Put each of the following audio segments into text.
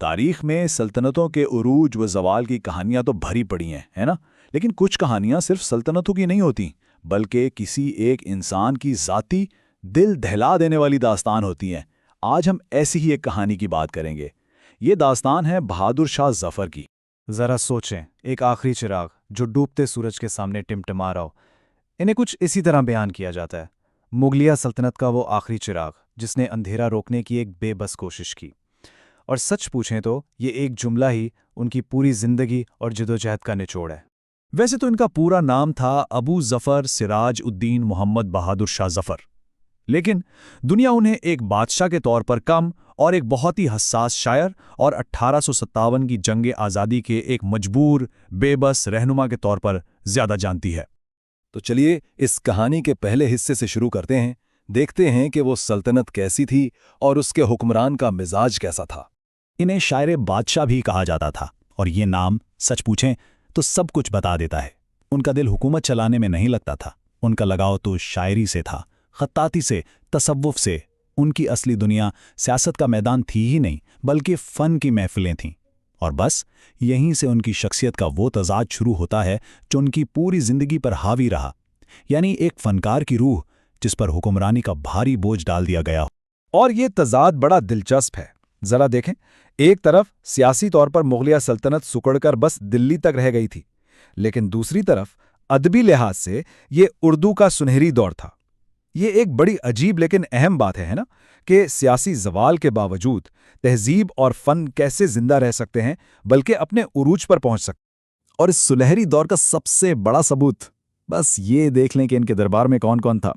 تاریخ میں سلطنتوں کے عروج و زوال کی کہانیاں تو بھری پڑی ہیں، ہے نا؟ لیکن کچھ کہانیاں صرف سلطنتوں کی نہیں ہوتی، بلکہ کسی ایک انسان کی ذاتی دل دہلا دینے والی داستان ہوتی ہیں۔ آج ہم ایسی ہی ایک کہانی کی بات کریں گے۔ یہ داستان ہے بہادر شاہ ظفر کی۔ ذرا سوچیں، ایک آخری چراغ جو ڈوبتے سورج کے سامنے ٹمٹما رہا ہو۔ انہیں کچھ اسی طرح بیان کیا جاتا ہے، مغلیہ سلطنت کا وہ آخری چراغ جس نے اندھیرا روکنے کی ایک بے بس کوشش کی۔ اور سچ پوچھیں تو یہ ایک جملہ ہی ان کی پوری زندگی اور جدوجہد کا نچوڑ ہے۔ ویسے تو ان کا پورا نام تھا ابو ظفر سراج الدین محمد بہادر شاہ ظفر، لیکن دنیا انہیں ایک بادشاہ کے طور پر کم اور ایک بہت ہی حساس شاعر اور 1857 کی جنگ آزادی کے ایک مجبور بے بس رہنما کے طور پر زیادہ جانتی ہے۔ تو چلیے اس کہانی کے پہلے حصے سے شروع کرتے ہیں، دیکھتے ہیں کہ وہ سلطنت کیسی تھی اور اس کے حکمران کا مزاج کیسا تھا۔ انہیں شاعر بادشاہ بھی کہا جاتا تھا، اور یہ نام سچ پوچھیں تو سب کچھ بتا دیتا ہے۔ ان کا دل حکومت چلانے میں نہیں لگتا تھا، ان کا لگاؤ تو شاعری سے تھا، خطاطی سے، تصوف سے۔ ان کی اصلی دنیا سیاست کا میدان تھی ہی نہیں، بلکہ فن کی محفلیں تھیں۔ اور بس یہیں سے ان کی شخصیت کا وہ تضاد شروع ہوتا ہے جو ان کی پوری زندگی پر حاوی رہا، یعنی ایک فنکار کی روح جس پر حکمرانی کا بھاری بوجھ ڈال دیا گیا۔ اور یہ تضاد بڑا دلچسپ ہے، ذرا دیکھیں۔ ایک طرف سیاسی طور پر مغلیہ سلطنت سکڑ کر بس دلی تک رہ گئی تھی، لیکن دوسری طرف ادبی لحاظ سے یہ اردو کا سنہری دور تھا۔ یہ ایک بڑی عجیب لیکن اہم بات ہے نا، کہ سیاسی زوال کے باوجود تہذیب اور فن کیسے زندہ رہ سکتے ہیں، بلکہ اپنے عروج پر پہنچ سکتے ہیں۔ اور اس سنہری دور کا سب سے بڑا ثبوت بس یہ دیکھ لیں کہ ان کے دربار میں کون کون تھا۔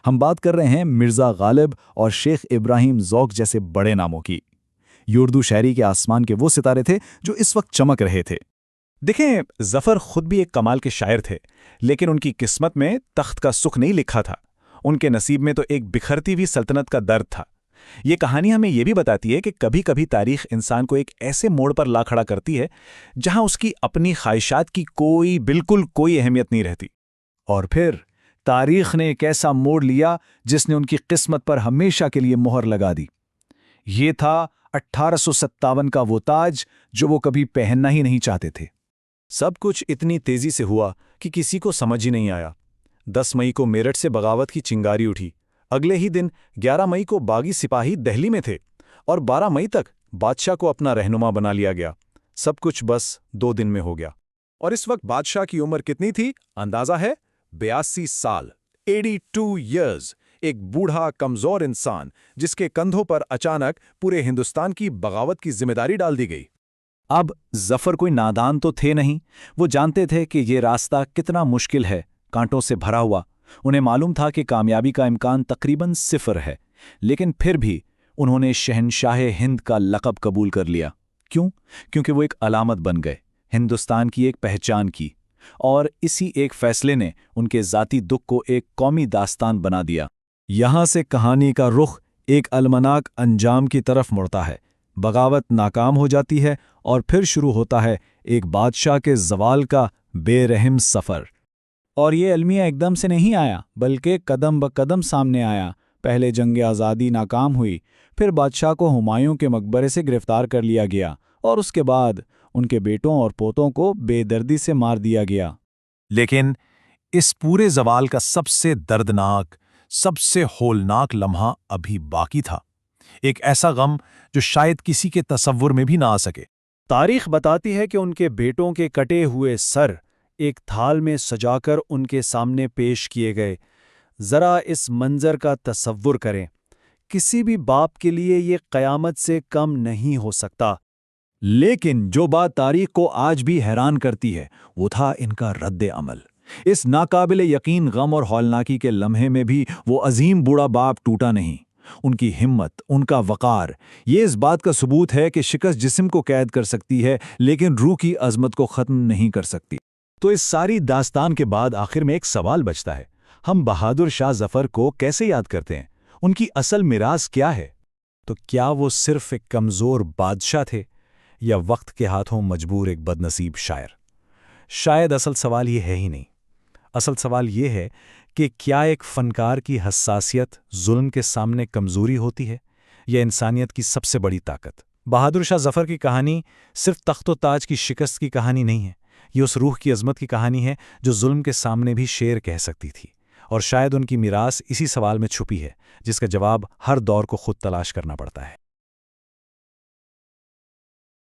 ہم بات کر رہے ہیں مرزا غالب اور شیخ ابراہیم ذوق جیسے بڑے ناموں کی۔ یہ اردو شاعری کے آسمان کے وہ ستارے تھے جو اس وقت چمک رہے تھے۔ دیکھیں، ظفر خود بھی ایک کمال کے شاعر تھے، لیکن ان کی قسمت میں تخت کا سکھ نہیں لکھا تھا۔ ان کے نصیب میں تو ایک بکھرتی ہوئی سلطنت کا درد تھا۔ یہ کہانی ہمیں یہ بھی بتاتی ہے کہ کبھی کبھی تاریخ انسان کو ایک ایسے موڑ پر لا کھڑا کرتی ہے جہاں اس کی اپنی خواہشات کی بالکل کوئی اہمیت نہیں رہتی۔ اور پھر تاریخ نے ایک ایسا موڑ لیا جس نے ان کی قسمت پر ہمیشہ کے لیے مہر لگا دی۔ یہ تھا 1857 کا وہ تاج جو وہ کبھی پہننا ہی نہیں چاہتے تھے۔ سب کچھ اتنی تیزی سے ہوا کہ کسی کو سمجھ ہی نہیں آیا۔ 10 مئی کو میرٹھ سے بغاوت کی چنگاری اٹھی، اگلے ہی دن 11 مئی کو باغی سپاہی دہلی میں تھے، اور 12 مئی تک بادشاہ کو اپنا رہنما بنا لیا گیا۔ سب کچھ بس 2 دن میں ہو گیا۔ اور اس وقت بادشاہ کی عمر کتنی تھی؟ اندازہ ہے 82 سال، 82 ایئرز۔ ایک بوڑھا کمزور انسان جس کے کندھوں پر اچانک پورے ہندوستان کی بغاوت کی ذمہ داری ڈال دی گئی۔ اب ظفر کوئی نادان تو تھے نہیں، وہ جانتے تھے کہ یہ راستہ کتنا مشکل ہے، کانٹوں سے بھرا ہوا۔ انہیں معلوم تھا کہ کامیابی کا امکان تقریباً 0 ہے، لیکن پھر بھی انہوں نے شہنشاہ ہند کا لقب قبول کر لیا۔ کیوں؟ کیونکہ وہ ایک علامت بن گئے، ہندوستان کی ایک پہچان کی، اور اسی ایک فیصلے نے ان کے ذاتی دکھ کو ایک قومی داستان بنا دیا۔ یہاں سے کہانی کا رخ ایک المناک انجام کی طرف مڑتا ہے۔ بغاوت ناکام ہو جاتی ہے اور پھر شروع ہوتا ہے ایک بادشاہ کے زوال کا بے رحم سفر۔ اور یہ المیہ ایک دم سے نہیں آیا، بلکہ قدم بقدم سامنے آیا۔ پہلے جنگ آزادی ناکام ہوئی، پھر بادشاہ کو ہمایوں کے مقبرے سے گرفتار کر لیا گیا، اور اس کے بعد ان کے بیٹوں اور پوتوں کو بے دردی سے مار دیا گیا۔ لیکن اس پورے زوال کا سب سے دردناک، سب سے ہولناک لمحہ ابھی باقی تھا، ایک ایسا غم جو شاید کسی کے تصور میں بھی نہ آ سکے۔ تاریخ بتاتی ہے کہ ان کے بیٹوں کے کٹے ہوئے سر ایک تھال میں سجا کر ان کے سامنے پیش کیے گئے۔ ذرا اس منظر کا تصور کریں، کسی بھی باپ کے لیے یہ قیامت سے کم نہیں ہو سکتا۔ لیکن جو بات تاریخ کو آج بھی حیران کرتی ہے وہ تھا ان کا رد عمل۔ اس ناقابل یقین غم اور ہولناکی کے لمحے میں بھی وہ عظیم بوڑھا باپ ٹوٹا نہیں۔ ان کی ہمت، ان کا وقار، یہ اس بات کا ثبوت ہے کہ شکست جسم کو قید کر سکتی ہے لیکن روح کی عظمت کو ختم نہیں کر سکتی۔ تو اس ساری داستان کے بعد آخر میں ایک سوال بچتا ہے، ہم بہادر شاہ ظفر کو کیسے یاد کرتے ہیں؟ ان کی اصل میراث کیا ہے؟ تو کیا وہ صرف ایک کمزور بادشاہ تھے، یا وقت کے ہاتھوں مجبور ایک بد نصیب شاعر؟ شاید اصل سوال یہ ہے ہی نہیں۔ اصل سوال یہ ہے کہ کیا ایک فنکار کی حساسیت ظلم کے سامنے کمزوری ہوتی ہے، یا انسانیت کی سب سے بڑی طاقت؟ بہادر شاہ ظفر کی کہانی صرف تخت و تاج کی شکست کی کہانی نہیں ہے، یہ اس روح کی عظمت کی کہانی ہے جو ظلم کے سامنے بھی شیر کہہ سکتی تھی، اور شاید ان کی میراث اسی سوال میں چھپی ہے جس کا جواب ہر دور کو خود تلاش کرنا پڑتا ہے۔